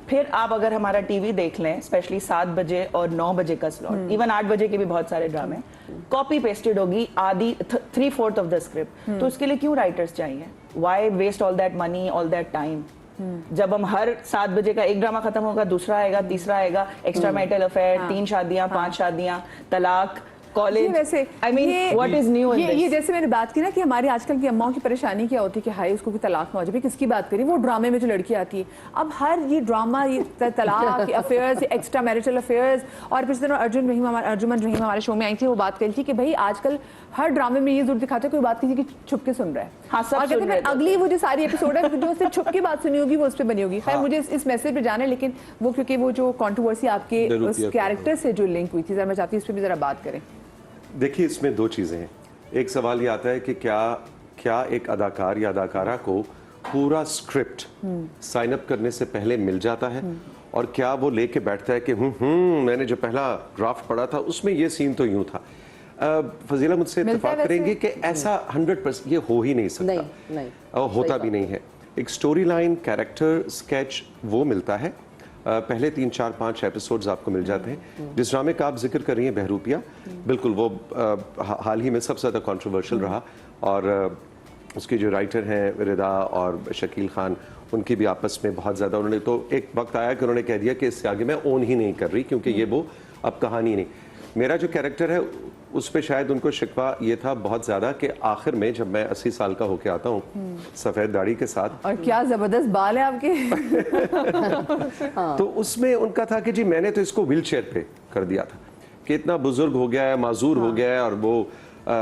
फिर आप अगर हमारा टीवी देख लें, स्पेशली 7 बजे और 9 बजे का स्लॉट, इवन 8 बजे के भी बहुत सारे ड्रामे कॉपी पेस्टेड होगी आधी 3/4 ऑफ द स्क्रिप्ट। तो उसके लिए क्यों राइटर्स चाहिए? Why waste all that money, all that time? जब हम हर 7 बजे का एक ड्रामा खत्म होगा, दूसरा आएगा, तीसरा आएगा, एक्स्ट्रा मैरिटल अफेयर, 3 शादियां, 5 शादियां, तलाक, कॉलेज। वैसे I mean what is new in this? ये जैसे मैंने बात की ना कि हमारी आजकल की अम्माओं की परेशानी क्या होती है कि हाय उसको कोई तलाक ना हो जाए, किसकी बात करें, वो ड्रामे में जो लड़की आती है, अब हर ये ड्रामा, ये तलाक अफेयर्स, एक्स्ट्रा मैरिटल अफेयर्स। और पिछले दिनों अर्जुमन रहीम हमारे शो में आई थी, वो बात करी थी कि भाई आजकल हर ड्रामे में ये जरूर दिखाते हैं कोई बात किसी की छुप के सुन रहा है। हाँ, सब और कहते हैं अगली वो जो सारी एपिसोड है जो उसने छुप के बात सुनी होगी वो उस पर बनी होगी। खैर मुझे इस मैसेज पे जाना है, लेकिन वो क्योंकि वो जो कंट्रोवर्सी आपके उस कैरेक्टर से जो लिंक हुई थी, मैं चाहती हूँ इस पर भी जरा बात करें। देखिए, इसमें दो चीज़ें हैं। एक सवाल ये आता है कि क्या एक अदाकार या अदाकारा को पूरा स्क्रिप्ट साइन अप करने से पहले मिल जाता है, और क्या वो लेके बैठता है कि मैंने जो पहला ड्राफ्ट पढ़ा था उसमें ये सीन तो यूं था। फजीला मुझसे इत्तेफाक करेंगे कि ऐसा 100% ये हो ही नहीं सकता, नहीं, होता भी नहीं है। एक स्टोरी लाइन, कैरेक्टर स्केच वो मिलता है, पहले 3, 4, 5 एपिसोड्स आपको मिल जाते हैं। जिस ड्रामे का आप जिक्र कर रही हैं बहरूपिया, बिल्कुल वो हाल ही में सबसे ज़्यादा कंट्रोवर्शियल रहा, और उसके जो राइटर हैं रिदा और शकील खान, उनकी भी आपस में बहुत ज़्यादा, उन्होंने तो एक वक्त आया कि उन्होंने कह दिया कि इससे आगे मैं ओन ही नहीं कर रही, क्योंकि ये वो अब कहानी नहीं। मेरा जो कैरेक्टर है उस पर शायद उनको शिकवा ये था बहुत ज़्यादा कि आखिर में जब मैं 80 साल का होके आता हूँ सफ़ेद दाढ़ी के साथ, और क्या ज़बरदस्त बाल है आपके तो उसमें उनका था कि जी मैंने तो इसको व्हील चेयर पे कर दिया था कि इतना बुजुर्ग हो गया है, माजूर हो गया है, और वो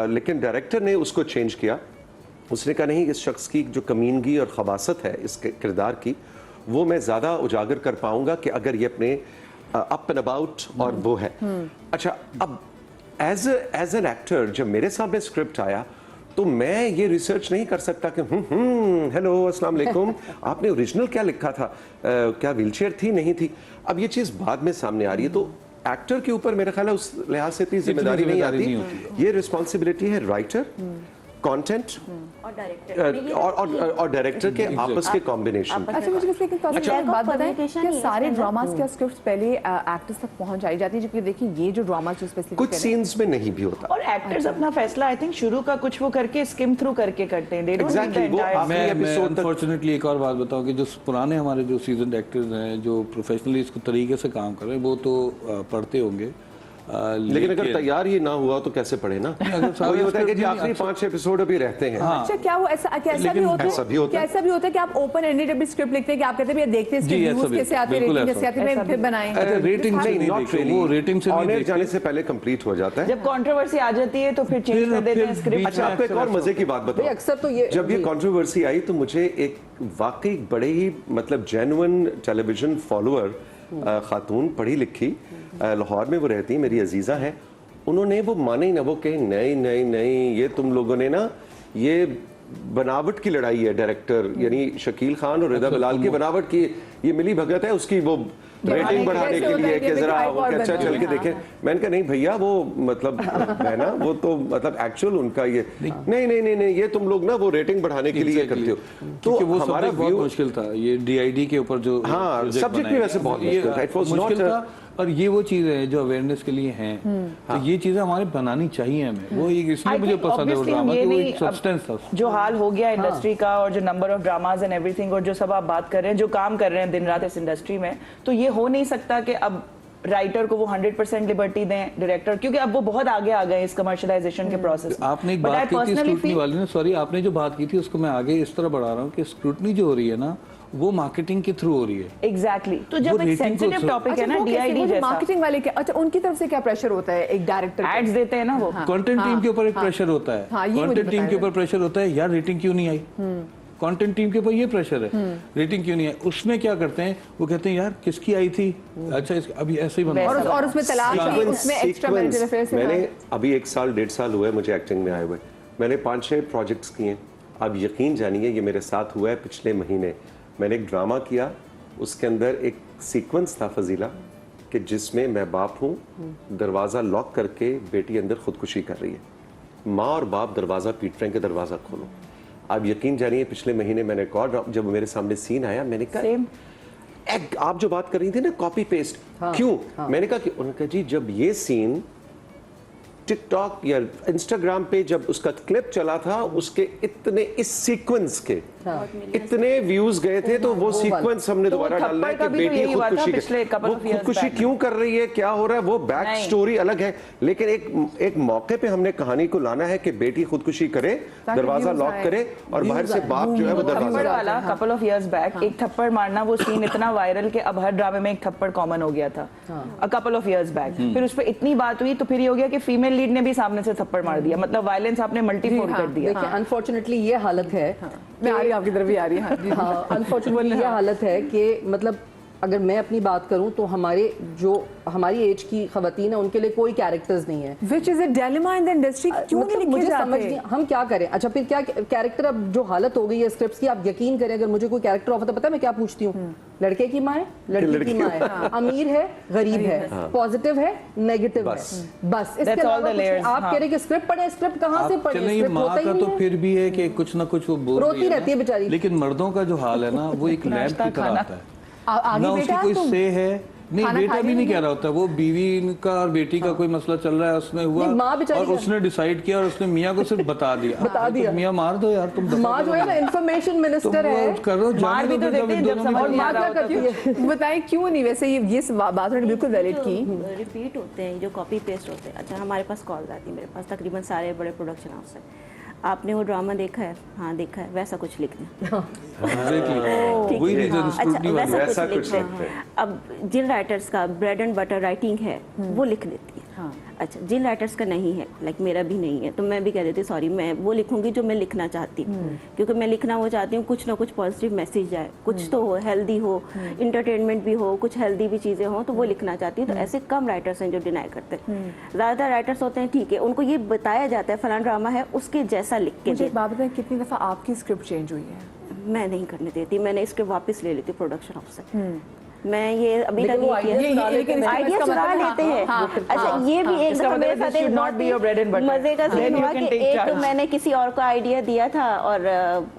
लेकिन डायरेक्टर ने उसको चेंज किया। उसने कहा नहीं, इस शख्स की जो कमीनगी और खबासत है इस किरदार की, वो मैं ज़्यादा उजागर कर पाऊंगा कि अगर ये अपने अप एंड अबाउट और वो है। अच्छा, अब एज एन एक्टर जब मेरे सामने स्क्रिप्ट आया तो मैं ये रिसर्च नहीं कर सकता कि हेलो अस्सलाम वालेकुम आपने ओरिजिनल क्या लिखा था, क्या व्हीलचेयर थी, नहीं थी। अब ये चीज़ बाद में सामने आ रही है, तो एक्टर के ऊपर मेरा ख्याल है उस लिहाज से इतनी जिम्मेदारी नहीं आती। ये रिस्पॉन्सिबिलिटी है राइटर, कंटेंट और डायरेक्टर के आपस के कॉम्बिनेशन। अच्छा, मुझे एक बात बताएं कि सारे ड्रामास के स्क्रिप्ट्स पहले एक्टर्स तक पहुंचाई जाती है, जबकि देखिए ये जो ड्रामा जो स्पेसिफिक कुछ सीन्स में नहीं भी होता, और एक्टर्स अपना फैसला आई थिंक शुरू का कुछ वो करके स्किम थ्रू करके करते हैं। मैं अनफॉर्चुनेटली एक और बात बताऊं कि जो पुराने हमारे जो सीजन एक्टर्स हैं जो प्रोफेशनली इसको तरीके से काम कर रहे हैं वो तो पढ़ते होंगे, लेकिन अगर तैयार ही ना हुआ तो कैसे पढ़े ना। वो ये होता है कि जी आखिरी 5 एपिसोड अभी रहते हैं। अच्छा, क्या वो ऐसा कैसा भी होता है कि आप ओपन एंडेड स्क्रिप्ट लिखते हैं कि आप कहते हैं देखते हैं व्यूज कैसे आते हैं, रेटिंग कैसे आती है, फिर बनाएं। अच्छा, रेटिंग से नहीं देखते, वो रेटिंग से नहीं देखते, जाने से पहले कंप्लीट हो जाता है। जब कंट्रोवर्सी आ जाती है तो फिर चेंज कर देते हैं स्क्रिप्ट। अच्छा, आपको एक और मजे की बात बताओ, अक्सर तो ये जब ये कंट्रोवर्सी आई तो मुझे एक वाकई बड़े ही मतलब जेन्युइन टेलीविजन फॉलोअर खातून, पढ़ी लिखी, लाहौर में वो रहती, मेरी अजीजा है, उन्होंने वो माने ही ना, वो कहे नहीं नहीं नहीं ये तुम लोगों ने ना ये बनावट की लड़ाई है, डायरेक्टर यानी शकील खान और रिदा बिलाल की बनावट की ये मिली भगत है, उसकी वो रेटिंग बढ़ाने के लिए कि जरा अच्छा चल के देखें। मैंने कहा नहीं भैया वो मतलब है ना, वो तो मतलब एक्चुअल उनका ये नहीं नहीं नहीं नहीं ये तुम लोग ना वो रेटिंग बढ़ाने के लिए करते हो। तो वो हमारा बहुत मुश्किल था ये DID के ऊपर जो सब्जेक्ट भी वैसे बहुत मुश्किल था, इट वाज नॉट। और ये वो चीज़ है जो अवेयरनेस के लिए हैं, तो ये चीज़ें हमारे बनानी चाहिए हमें, वो इसलिए मुझे पसंद है वो ड्रामा कि वो एक सब्सटेंस था। जो हाल हो गया इंडस्ट्री का और जो number of dramas and everything, और जो सब आप बात कर रहे हैं, जो काम कर रहे हैं दिन रात इस इंडस्ट्री में, तो ये हो नहीं सकता कि अब राइटर को वो 100% लिबर्टी दें डायरेक्टर, क्योंकि अब वो बहुत आगे आ गए इस कमर्शियलाइजेशन के प्रोसेस में। आपने एक बात की थी स्क्रूटनी वाली ना, सॉरी आपने जो बात की थी उसको मैं आगे इस तरह बढ़ा रहा हूँ कि स्क्रूटनी जो हो रही है ना वो मार्केटिंग के थ्रू हो रही है। एग्जैक्टली तो जब एक सेंसिटिव टॉपिक है ना DID जैसा, मार्केटिंग वाले के अच्छा उनकी तरफ से क्या प्रेशर होता है, एक डायरेक्टर एड्स देते हैं ना वो, कंटेंट टीम के ऊपर एक प्रेशर होता है, कंटेंट टीम के ऊपर प्रेशर होता है यार रेटिंग क्यों नहीं आई, कंटेंट टीम के ऊपर ये प्रेशर है रेटिंग क्यों नहीं आई। उसमें क्या करते हैं वो कहते हैं यार किसकी आई थी, अच्छा अभी ऐसे ही बना, और उसमें तलाक, उसमें एक्स्ट्रा मैरिटल अफेयर्स। मैंने अभी 1 साल 1.5 साल हुआ है मुझे एक्टिंग में आए हुए, मैंने 5-6 प्रोजेक्ट्स किए। अब यकीन जानिए ये मेरे साथ हुआ है पिछले महीने, मैंने एक ड्रामा किया, उसके अंदर एक सीक्वेंस था फजीला कि जिसमें मैं बाप हूँ, दरवाज़ा लॉक करके बेटी अंदर खुदकुशी कर रही है, माँ और बाप दरवाज़ा पीट रहे हैं कि दरवाज़ा खोलो। अब यकीन जानिए पिछले महीने मैंने एक और जब मेरे सामने सीन आया मैंने कहा आप जो बात कर रही थी ना कॉपी पेस्ट, क्यों? मैंने कहा कि उनका जी जब ये सीन टिकटॉक या इंस्टाग्राम पे जब उसका क्लिप चला था, उसके इतने इस सीक्वेंस के इतने व्यूज गए थे, तो वो सीक्वेंस हमने दोबारा डालना है कि बेटी खुदकुशी वो खुदकुशी क्यों कर रही है, क्या हो रहा है, वो बैक स्टोरी अलग है, लेकिन एक मौके पे हमने कहानी को लाना है कि बेटी खुदकुशी करे, दरवाजा लॉक करे और बाहर से बाप जो है वो दरवाजा वाला कपल ऑफ इयर्स बैक एक थप्पड़ मारना, वो सीन इतना वायरल कि अब हर ड्रामे में एक थप्पड़ कॉमन हो गया था a couple of years back. फिर उस पर इतनी बात हुई तो फिर ये हो गया कि फीमेल लीड ने भी सामने से थप्पड़ मार दिया, मतलब वायलेंस आपने मल्टीफोल्ड कर दिया। देखिए अनफॉर्चुनेटली ये हालत है, मैं आ रही हूँ आपकी तरफ भी आ रही है। हाँ अनफॉर्चुनेटली ये हालत है कि मतलब अगर मैं अपनी बात करूं तो हमारी एज की खवातीन है उनके लिए कोई कैरेक्टर्स नहीं है, Which is a dilemma in the industry, क्यों नहीं लिखे मुझे जाते? समझ नहीं हम क्या करें। अच्छा फिर क्या कैरेक्टर, अब जो हालत हो गई है स्क्रिप्ट्स की, आप यकीन करें अगर मुझे कोई कैरेक्टर ऑफर, तो पता है मैं क्या पूछती हूँ? लड़के की माँ है, लड़की की माँ है, अमीर है, गरीब है, पॉजिटिव है, नेगेटिव है, बस इसके अलावा आप कह रहे कि स्क्रिप्ट पढ़े, स्क्रिप्ट कहाँ से पढ़े? चलिए माँ का तो फिर भी है कि कुछ ना कुछ वो बोल रोती रहती है बेचारी, लेकिन मर्दों का जो हाल है ना वो एक लैंप की तरह आता है, आगे ना उसकी कोई से है, नहीं बेटा भी नहीं कह रहा होता, वो बीवी का और बेटी का कोई मसला चल रहा है, उसमें हुआ और उसने डिसाइड किया और उसने मियाँ को सिर्फ बता दिया मियाँ मार दो यार, तुम माँ जो है ना इन्फॉर्मेशन मिनिस्टर है, करो मार भी तो देते हैं जब समझ में आ रहा होता है। बताएं क्यों नहीं? वैसे ये बात ने बिल्कुल वैलिड की। रिपीट होते हैं जो कॉपी पेस्ट होते हैं। अच्छा हमारे पास कॉल आती है, मेरे पास तकरीबन सारे बड़े प्रोडक्शन हाउस है, आपने वो ड्रामा देखा है? हाँ देखा है, वैसा कुछ लिख दें। वही रीजन स्क्रूटनी वाला वैसा कुछ लिख दें। अब जिन राइटर्स का ब्रेड एंड बटर राइटिंग है वो लिख देती है। अच्छा जिन राइटर्स का नहीं है, लाइक मेरा भी नहीं है, तो मैं भी कह देती सॉरी, मैं वो लिखूंगी जो मैं लिखना चाहती हूँ, क्योंकि मैं लिखना वो चाहती हूँ कुछ ना कुछ पॉजिटिव मैसेज जाए, कुछ तो हो, हेल्दी हो, इंटरटेनमेंट भी हो, कुछ हेल्दी भी चीज़ें हो, तो वो लिखना चाहती हूँ। तो ऐसे कम राइटर्स हैं जो डिनाई करते हैं, ज़्यादातर राइटर्स होते हैं ठीक है, उनको ये बताया जाता है फलाना ड्रामा है उसके जैसा लिख के। मुझे बात बताएं कितनी दफ़ा आपकी स्क्रिप्ट चेंज हुई है? मैं नहीं करने देती, मैंने स्क्रिप्ट वापस ले लेती प्रोडक्शन हाउस से। मैं ये अभी तक आइडिया चुरा लेते हैं। अच्छा ये भी एक दफा मेरे साथ मजे का सीन हुआ कि एक मैंने किसी और को आइडिया दिया था और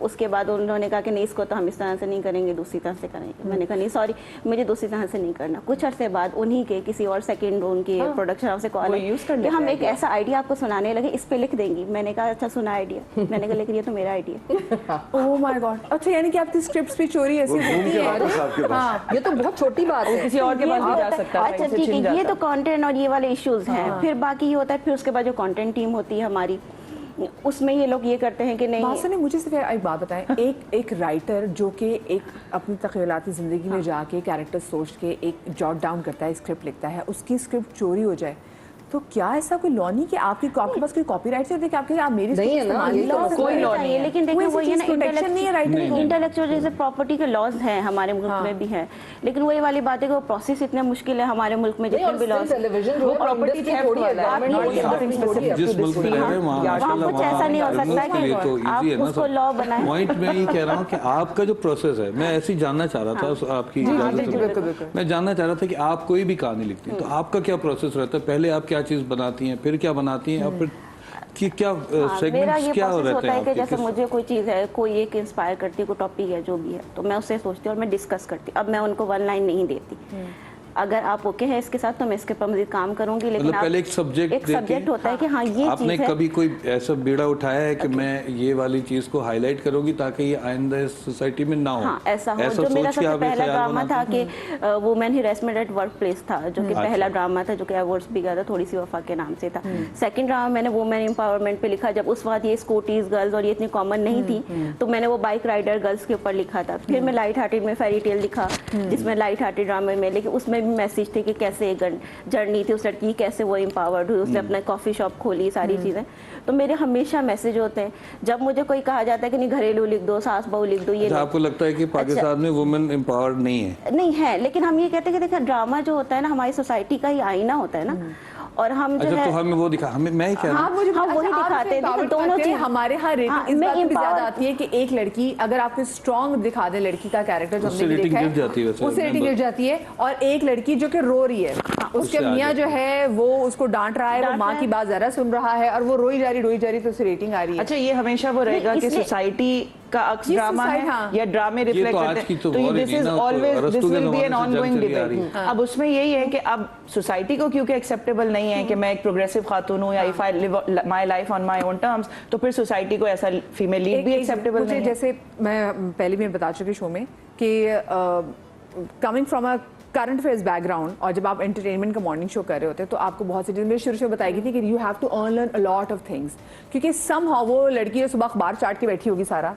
उसके बाद उन्होंने कहा कि नहीं इसको तो हम इस तरह से नहीं करेंगे, दूसरी तरह से करेंगे। मैंने कहा नहीं सॉरी, मुझे दूसरी तरह से नहीं करना। कुछ अर्से बाद उन्हीं के किसी और सेकंड उनके प्रोडक्शन हाउस से कॉल आई कि हम एक ऐसा आइडिया आपको सुनाने लगे, इस पे लिख देंगी। मैंने कहा अच्छा सुना आइडिया, मैंने कहा लेकिन ये तो मेरा आइडिया। Oh my God. अच्छा यानी कि आपकी स्क्रिप्ट्स भी चोरी ऐसी होती है? ये तो बहुत छोटी बात है, किसी और के पास भी जा सकता है। अच्छा ठीक है, ये तो कंटेंट और ये वाले इश्यूज हैं। फिर बाकी ये होता है, फिर उसके बाद जो कंटेंट टीम होती है हमारी, उसमें ये लोग ये करते हैं कि नहीं। बात सुनिए, मुझे सिर्फ एक बात बताएं, एक राइटर जो कि एक अपनी तख़यलाती ज़िंदगी में जाके कैरेक्टर सोच के एक जॉट डाउन करता है, स्क्रिप्ट लिखता है, उसकी स्क्रिप्ट चोरी हो जाए तो क्या ऐसा कोई लॉ नहीं कि आपके पास कोई कॉपीराइट से कि आप मेरी नहीं है ना, कोई लॉ नहीं है। लेकिन देखिए वो ये ना इंटेलेक्चुअल जैसे प्रॉपर्टी के लॉज हैं हमारे मुल्क में भी है, लेकिन वही वाली बात है कि वो प्रोसेस इतने मुश्किल है हमारे मुल्क में, जितने भी लॉज वो प्रॉपर्टी जिस मुल्क में रह रहे हैं वहाँ कुछ ऐसा नहीं हो सकता कि आप उसको लॉ बनाएं। पॉइंट मैं ये कह रहा हूँ कि आपका जो प्रोसेस है, मैं ऐसे ही जानना चाह रहा था आपकी इजाजत से, मैं जानना चाह रहा था कि आप कोई भी कहानी लिखती हैं तो आपका क्या प्रोसेस रहता है? पहले आप क्या चीज बनाती हैं, फिर क्या बनाती हैं, और फिर कि क्या सेगमेंट्स क्या हो रहते हैं? कि जैसे मुझे कोई चीज़ है, कोई एक इंस्पायर करती है, कोई टॉपिक है जो भी है, तो मैं उससे सोचती हूँ और मैं डिस्कस करती हूँ। अब मैं उनको वन लाइन नहीं देती, अगर आप ओके है इसके साथ तो मैं इसके पर मजीद काम करूंगी। लेकिन मतलब पहले एक सब्जेक्ट होता है कि हाँ ये आपने कभी कोई ऐसा बीड़ा उठाया है कि मैं ये वाली चीज को हाईलाइट करूंगी ताकि ये आइंदा सोसाइटी में ना हो? हाँ, ऐसा हो। जो मेरा सबसे पहला ड्रामा था कि वुमेन हिरेसमेंट एट वर्क प्लेस था, जो कि पहला ड्रामा था जो कि अवार्ड्स भी गया था, थोड़ी सी वफा के नाम से था। सेकंड ड्रामा मैंने वुमेन एम्पावरमेंट पे लिखा, जब उस वक्त ये स्कूटीज गर्ल्स और ये इतनी कॉमन नहीं थी, तो मैंने वो बाइक राइडर गर्ल्स के ऊपर लिखा था। फिर मैं लाइट हार्टेड में फेरी टेल लिखा, जिसमें लाइट हार्टेड ड्रामे में, लेकिन उसमें भी मैसेज थे कि कैसे जर्नी थी उस लड़की, कैसे वो एम्पावर्ड हुई, उसने अपना कॉफी शॉप खोली, सारी चीजें। तो मेरे हमेशा मैसेज होते हैं, जब मुझे कोई कहा जाता है कि नहीं घरेलू लिख दो, सास बहू लिख दो, ये आपको लगता है कि पाकिस्तान में वुमेन एम्पावर्ड नहीं है? नहीं है, लेकिन हम ये कहते हैं कि देखिए ड्रामा जो होता है ना हमारी सोसाइटी का ही आईना होता है ना, और हम जो है तो हमें वो दिखा, हमें मैं ही कह रहा हूं हम वही दिखाते हैं। दोनों चीज हमारे यहाँ रेटिंग इस बात पे ज्यादा आती है कि एक लड़की अगर आपको स्ट्रॉन्ग दिखा दे लड़की का कैरेक्टर जो हमने देखा है, उससे रेटिंग गिर जाती है, और एक लड़की जो कि रो रही है, उसके उससे मियाँ आगे। जो है वो उसको डांट रहा है, वो डांट माँ रहा की है। बात जरा सुन रहा है और वो रोई जा रही तो उसे रेटिंग आ रही है। अच्छा, ये हमेशा वो रहेगा कि इसलिए- सोसाइटी का अक्स ये ड्रामा है society, हाँ। या ड्रामे ये रिफ्लेक्ट तो करते आज की हैं, तो तो ये वॉर ही दिस नहीं इज ना, वो तो ऑलवेज अरस्तू दिस के विल बी ज़माने एन से ऑनगोइंग जंग चली आ रही डिबेट। है। अब उसमें यही है कि अब सोसाइटी को क्योंकि एक्सेप्टेबल नहीं है कि मैं एक प्रोग्रेसिव खातून हूँ या if I live my life on my own terms, तो फिर सोसाइटी को ऐसा फीमेल लीड भी एक्सेप्टेबल मुझे नहीं है। जैसे मैं पहले भी बता चुकी शो में कि coming from a current affairs background और जब आप एंटरटेनमेंट का मॉर्निंग शो कर रहे होते हैं तो आपको बहुत सी चीज़ मेरे शुरू से बताई गई थी कि you have to learn a lot of things, क्योंकि समहाउ वो लड़की जो सुबह अखबार चाट के बैठी होगी सारा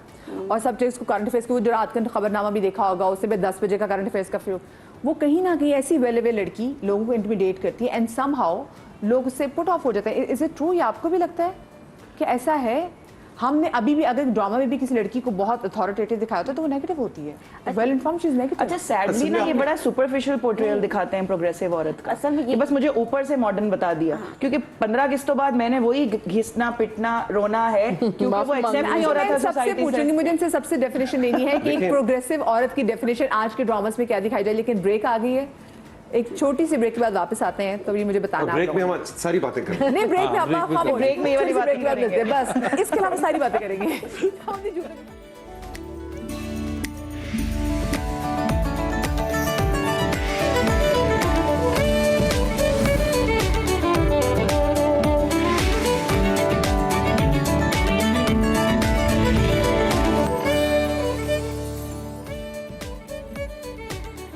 और सब चीज़ को करंट अफेयर्स को जो रात का खबरनामा भी देखा होगा, उससे भी 10 बजे का करंट अफेयर्स का फिर वो कहीं ना कहीं ऐसी वेलेबल लड़की लोगों को इंटिमिडेट करती है एंड समहाउ लोग उससे पुट ऑफ हो जाते हैं। Is it true? ये आपको भी लगता है कि ऐसा है? हमने अभी भी अगर ड्रामा में भी किसी लड़की को बहुत अथॉरिटेटिव दिखाया होता है तो वो नेगेटिव होती है, वेल इन्फॉर्म चीज नेगेटिव। अच्छा, सैडली ना ये बड़ा सुपरफिशियल पोर्ट्रेयल दिखाते हैं प्रोग्रेसिव औरत का। असल में ये बस मुझे ऊपर से मॉडर्न बता दिया, क्योंकि 15 अगस्त बाद मैंने वही घिसना पिटना रोना है क्योंकि वो एक्सेप्ट नहीं हो रहा था सबसे सोसाइटी पूछूंगी, से। मुझे इनसे सबसे डेफिनेशन लेनी है कि एक प्रोग्रेसिव औरत की डेफिनेशन आज के ड्रामास में क्या दिखाई जाए। लेकिन ब्रेक आ गई है, एक छोटी सी ब्रेक के बाद वापस आते हैं, तो ये मुझे बताना ब्रेक आप में लोगों हम सारी बातें करेंगे। को। नहीं, ब्रेक में आप ब्रेक में ये वाली बातें ब्रेक करेंगे। बस इसके अलावा सारी बातें करेंगे।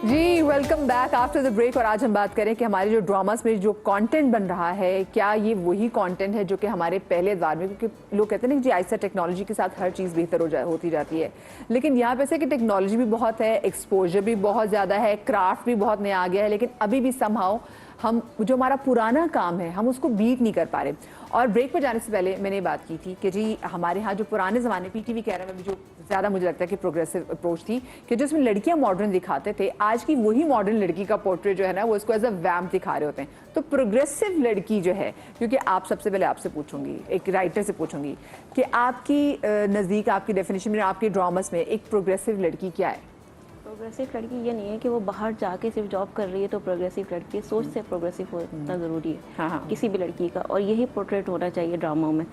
जी welcome back after the break. और आज हम बात करें कि हमारे जो ड्रामास में जो कंटेंट बन रहा है, क्या ये वही कंटेंट है जो कि हमारे पहले दौर में, क्योंकि लोग कहते हैं ना कि जी आहिस्ता टेक्नोलॉजी के साथ हर चीज़ बेहतर होती जाती है, लेकिन यहाँ पे से कि टेक्नोलॉजी भी बहुत है, एक्सपोजर भी बहुत ज़्यादा है, क्राफ्ट भी बहुत नया आ गया है, लेकिन अभी भी समहाउ हम जो हमारा पुराना काम है हम उसको बीट नहीं कर पा रहे। और ब्रेक पर जाने से पहले मैंने ये बात की थी कि जी हमारे यहाँ जो पुराने ज़माने पीटीवी कैरा में भी जो ज़्यादा मुझे लगता है कि प्रोग्रेसिव अप्रोच थी कि जिसमें लड़कियाँ मॉडर्न दिखाते थे, आज की वही मॉडर्न लड़की का पोर्ट्रेट जो है ना वो इसको एज अ वैम्प दिखा रहे होते हैं। तो प्रोग्रेसिव लड़की जो है, क्योंकि आप सबसे पहले आपसे पूछूंगी, एक राइटर से पूछूंगी कि आपकी नज़दीक, आपकी डेफिनेशन में, आपके ड्रामास में एक प्रोग्रेसिव लड़की क्या है? प्रोग्रेसिव लड़की ये नहीं है कि वो बाहर जाके सिर्फ जॉब कर रही है तो प्रोग्रेसिव लड़की है। सोच से प्रोग्रेसिव होना ज़रूरी है हाँ। किसी भी लड़की का, और यही पोर्ट्रेट होना चाहिए ड्रामाओं में,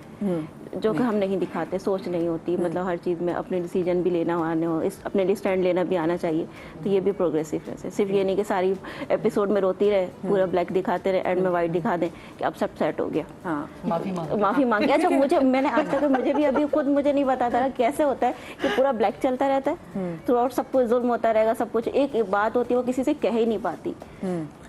जो कि हम नहीं दिखाते। सोच नहीं होती, मतलब हर चीज़ में अपने डिसीजन भी लेना आने हो, इस अपने लिए स्टैंड लेना भी आना चाहिए। तो ये भी प्रोग्रेसिवनेस है। सिर्फ ये नहीं कि सारी एपिसोड में रोती रहे, पूरा ब्लैक दिखाते रहे, एंड में वाइट दिखा दें कि अब सब सेट हो गया, हाँ, माफी मांगी। अच्छा, मैंने आज तक मुझे भी अभी खुद मुझे नहीं पता था कैसे होता है कि पूरा ब्लैक चलता रहता है थ्रू आउट, सब कुछ जुल्म होता रहेगा, सब कुछ। एक बात होती है वो किसी से कह ही नहीं पाती,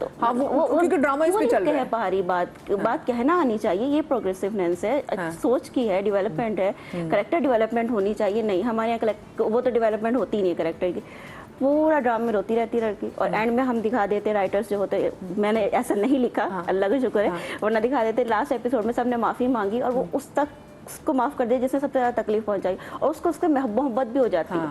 तो हाँ, वो क्योंकि ड्रामा इस पे चल रहा है। कह पा रही बात कहना आनी चाहिए। ये प्रोग्रेसिवनेस है, सोच की है, डेवलपमेंट है, करेक्टर डेवलपमेंट होनी चाहिए। नहीं, हमारे यहाँ वो तो डेवलपमेंट होती नहीं है करेक्टर की, पूरा ड्रामा में रोती रहती लड़की, और एंड में हम दिखा देते राइटर्स जो होते, मैंने ऐसा नहीं लिखा, अल्लाह का शुक्र है, वरना दिखा देते लास्ट एपिसोड में सबने माफी मांगी और वो उस तक उसको माफ कर दिया जिसने सबसे ज्यादा तकलीफ पहुंचाई, और उसको उसके मोहब्बत भी हो जाती है,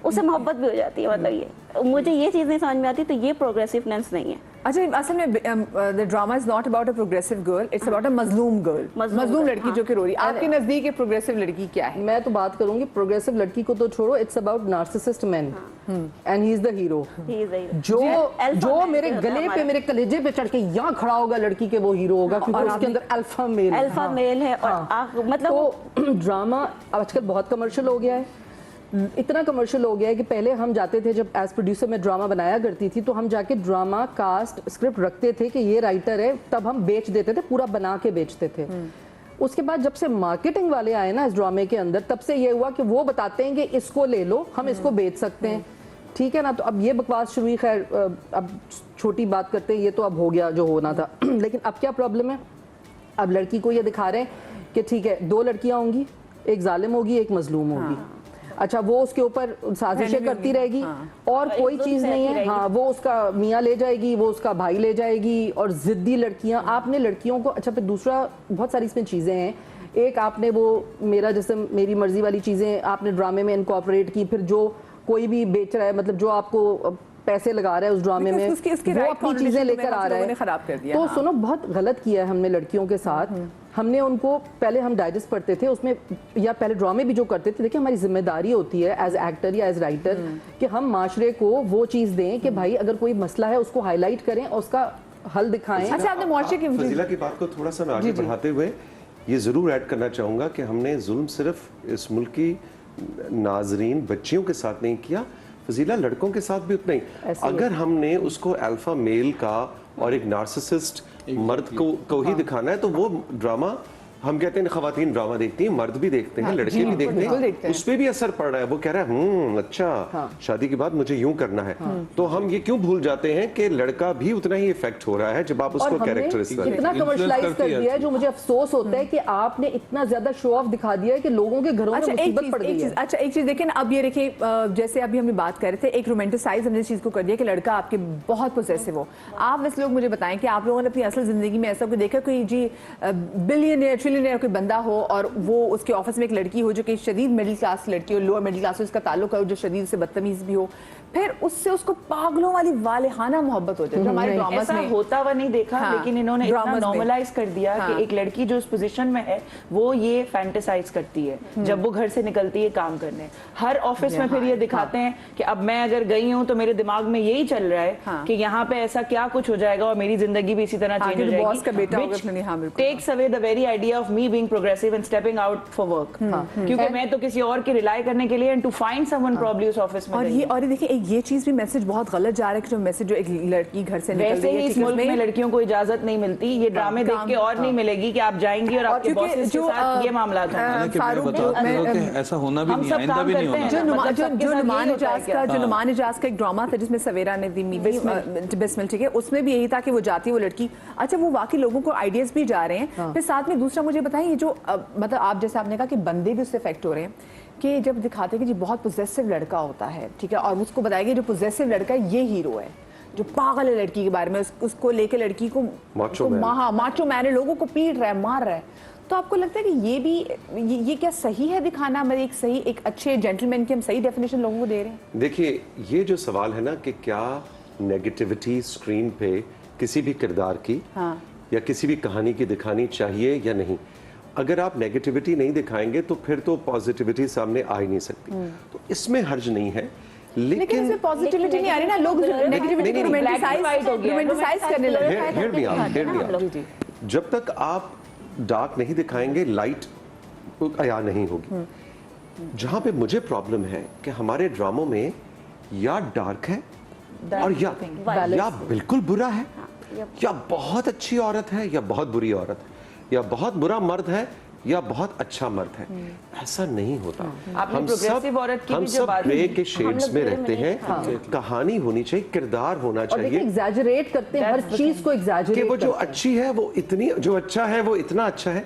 उसे मोहब्बत भी हो जाती है। मतलब ये मुझे ये चीज़ नहीं समझ में आती, तो ये प्रोग्रेसिवनेस नहीं है। अच्छा, असल में the drama is not about a progressive girl, it's about a मजलूम गर्ल, मजलूम लड़की जो कि रो रही है। आपके नजदीक एक प्रोग्रेसिव लड़की क्या है? मैं तो बात करूंगी प्रोग्रेसिव लड़की को तो छोड़ो, it's about narcissist man and he is the hero. जो मेरे गले पे, मेरे कलेजे पे चढ़ के यहाँ खड़ा होगा लड़की के, वो हीरो होगा, क्योंकि उसके अंदर अल्फा मेल है। और मतलब तो ड्रामा आजकल बहुत कमर्शियल हो गया है, इतना कमर्शियल हो गया है कि पहले हम जाते थे, जब एज प्रोड्यूसर मैं ड्रामा बनाया करती थी, तो हम जाके ड्रामा कास्ट स्क्रिप्ट रखते थे कि ये राइटर है, तब हम बेच देते थे, पूरा बना के बेचते थे। उसके बाद जब से मार्केटिंग वाले आए ना इस ड्रामे के अंदर, तब से ये हुआ कि वो बताते हैं कि इसको ले लो, हम इसको बेच सकते हैं, ठीक है ना। तो अब ये बकवास शुरू हुई, खैर अब छोटी बात करते हैं, ये तो अब हो गया जो होना था। लेकिन अब क्या प्रॉब्लम है, अब लड़की को ये दिखा रहे हैं कि ठीक है, 2 लड़कियां होंगी, एक जालिम होगी, एक मजलूम होगी। अच्छा, वो उसके ऊपर साजिशें करती रहेगी, और कोई चीज नहीं है। हाँ, वो उसका मियाँ ले जाएगी, वो उसका भाई ले जाएगी, और जिद्दी लड़कियां। आपने लड़कियों को, अच्छा फिर दूसरा बहुत सारी इसमें चीजें हैं, एक आपने वो मेरा जैसे मेरी मर्जी वाली चीजें आपने ड्रामे में इनकॉर्पोरेट की, फिर जो कोई भी बेच रहा है, मतलब जो आपको पैसे लगा रहा है उस ड्रामे में, वो अपनी चीजें लेकर आ रहा है, खराब कर दिया। तो सुनो, बहुत गलत किया है हमने लड़कियों के साथ। हमने उनको पहले हम डाइजेस्ट पढ़ते थे उसमें, या पहले ड्रामे भी जो करते थे, देखिए हमारी जिम्मेदारी होती है एज एक्टर या एज राइटर कि हम माशरे को वो चीज़ दें कि भाई अगर कोई मसला है उसको हाईलाइट करें और उसका हल दिखाएं। अच्छा, आपने मुआशरे की फजीला की बात को थोड़ा सा मैं आगे बढ़ाते हुए ये ज़रूर ऐड करना चाहूँगा कि हमने जुल्म सिर्फ इस मुल्क की नाजरीन बच्चियों के साथ नहीं किया, फजीला लड़कों के साथ भी उतना ही। अगर हमने उसको अल्फा मेल का और एक नार्सिसिस्ट मर्द को ही दिखाना है तो वो ड्रामा, हम कहते हैं खवातीन ड्रामा देखती हैं, मर्द भी देखते हैं, लड़के भी देखते हैं, उस पर भी असर पड़ रहा है। वो कह रहा है अच्छा शादी के बाद मुझे यूं करना है। तो हम ये क्यों भूल जाते हैं कि लड़का भी उतना ही इफेक्ट हो रहा है जब आप उसको कैरेक्टरिस्टिक इतना कमर्शलाइज कर दिया है, जो मुझे अफसोस होता है कि आपने इतना ज्यादा शो ऑफ दिखा दिया है कि लोगों के घरों में मुसीबत पड़ गई है। अच्छा, एक चीज देखें, अब ये देखिए, जैसे अभी हम बात कर रहे थे, एक रोमांटिसाइज हमने इस चीज को कर दिया कि लड़का आपके बहुत पोजेसिव हो। आप वैसे लोग मुझे बताएं कि आप लोगों ने अपनी असल जिंदगी में ऐसा कोई देखा, कोई जी बिलियनियर ट्रिलियनियर कोई बंदा हो और वो उसके ऑफिस में एक लड़की हो जो कि शदीद मिडिल क्लास लड़की हो, लोअर मिडिल क्लास से उसका ताल्लुक है, जो शदीद से बदतमीज भी हो, फिर उससे उसको पागलों वाली वालेहाना मोहब्बत हो जाए जो हमारे ड्रामास में होता हुआ नहीं देखा। हाँ, लेकिन इन्होंने इतना नॉर्मलाइज कर दिया कि एक लड़की जो उस पोजीशन में है वो ये फैंटेसाइज करती है जब वो घर से निकलती है काम करने। हर ऑफिस में फिर ये दिखाते हैं कि अब मैं अगर गई हूँ तो मेरे दिमाग में यही चल रहा है कि यहाँ पे ऐसा क्या कुछ हो जाएगा और मेरी जिंदगी भी इसी तरह चेंज हो जाएगी। Takes away the very idea of me being progressive and stepping out for work, क्योंकि मैं तो किसी और की रिलाई करने के लिए and to find someone probably उस ऑफिस में। और देखिए ये चीज भी मैसेज बहुत गलत जा रहा है कि जो मैसेज जो एक लड़की घर से निकल वैसे रही है, ही इस मुल्क में लड़कियों को इजाजत नहीं मिलती, ये ड्रामे देख के और नहीं मिलेगी कि आप जाएंगी और आपके बॉसेस के साथ ये मामला था। ऐसा होना भी नहीं, आइंदा भी नहीं होना। जो नुमान इजाज का एक ड्रामा था जिसमें सवेरा ने दी बिस्मिल, ठीक है, उसमें भी यही था कि वो जाती है वो लड़की, अच्छा वो वाकई लोगों को आइडियाज भी जा रहे हैं। फिर साथ में दूसरा मुझे बताएं, ये जो मतलब आप जैसे आपने कहा कि बंदे भी उससे इफेक्ट हो रहे हैं कि जब दिखाते हैं कि जी बहुत पोजेसिव लड़का होता है, ठीक है, और उसको बताया कि जो पोजेसिव लड़का है ये हीरो है, जो पागल है लड़की के बारे में, उसको लेके लड़की को माचो मैन है, लोगों को पीट रहा है, मार रहा है। तो आपको लगता है कि ये भी ये क्या सही है दिखाना, मतलब एक सही एक अच्छे जेंटलमैन की हम सही डेफिनेशन लोगों को दे रहे हैं? देखिए ये जो सवाल है ना कि क्या नेगेटिविटी स्क्रीन पे किसी भी किरदार की या किसी भी कहानी की दिखानी चाहिए या नहीं, अगर आप नेगेटिविटी नहीं दिखाएंगे तो फिर तो पॉजिटिविटी सामने आ ही नहीं सकती। तो इसमें हर्ज नहीं है, लेकिन इसमें पॉजिटिविटी नहीं आ रही ना, लोग नेगेटिविटी को रोमांटिसाइज करने लगे हैं। जब तक आप डार्क नहीं दिखाएंगे लाइट अया नहीं होगी। जहां पे मुझे प्रॉब्लम है कि हमारे ड्रामों में या डार्क है और या बिल्कुल बुरा है, या बहुत अच्छी औरत है या बहुत बुरी औरत है, या बहुत बुरा मर्द है या बहुत अच्छा मर्द है। ऐसा नहीं होता। हम सब ग्रे के शेड्स में रहते हैं। कहानी होनी चाहिए, किरदार होना चाहिए। एग्जैजरेट करते हैं हर चीज को, एग्जैजरेट कि वो जो अच्छी है वो इतनी, जो अच्छा है वो इतना अच्छा है।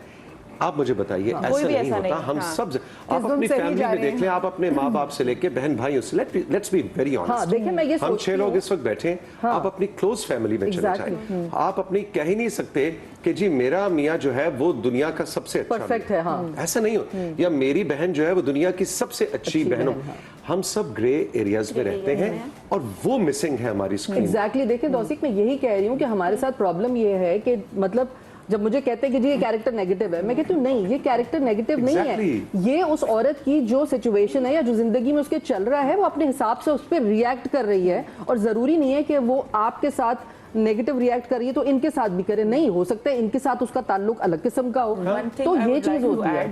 आप मुझे बताइए, ऐसा नहीं होता। हम सब, आप अपनी फैमिली में देख लें, आप अपने माँ बाप से लेके बहन भाइयों से, लेट्स बी वेरी ऑनेस्ट, हम 6 लोग इस वक्त बैठे हैं, आप अपनी क्लोज फैमिली में चले जाएं, आप अपनी कह ही नहीं सकते कि जी मेरा मियाँ जो है वो दुनिया का सबसे अच्छा परफेक्ट है, हाँ। ऐसा नहीं हो, या मेरी बहन जो है वो दुनिया की सबसे अच्छी बहन हो। हम सब ग्रे एरियाज में रहते हैं और वो मिसिंग है हमारी स्क्रीन। एग्जैक्टली। देखिए दौसिक, मैं यही कह रही हूँ कि हमारे साथ प्रॉब्लम ये है कि मतलब जब मुझे कहते हैं कि जी ये कैरेक्टर नेगेटिव है, मैं कहती हूँ नहीं, ये कैरेक्टर नेगेटिव नहीं है। ये उस औरत की जो सिचुएशन है या जो जिंदगी में उसके चल रहा है वो अपने हिसाब से उस पर रिएक्ट कर रही है, और जरूरी नहीं है कि वो आपके साथ नेगेटिव रिएक्ट कर रही है तो इनके साथ भी करे। नहीं, हो सकता है इनके साथ उसका ताल्लुक अलग किस्म का हो। तो ये चीज होती है।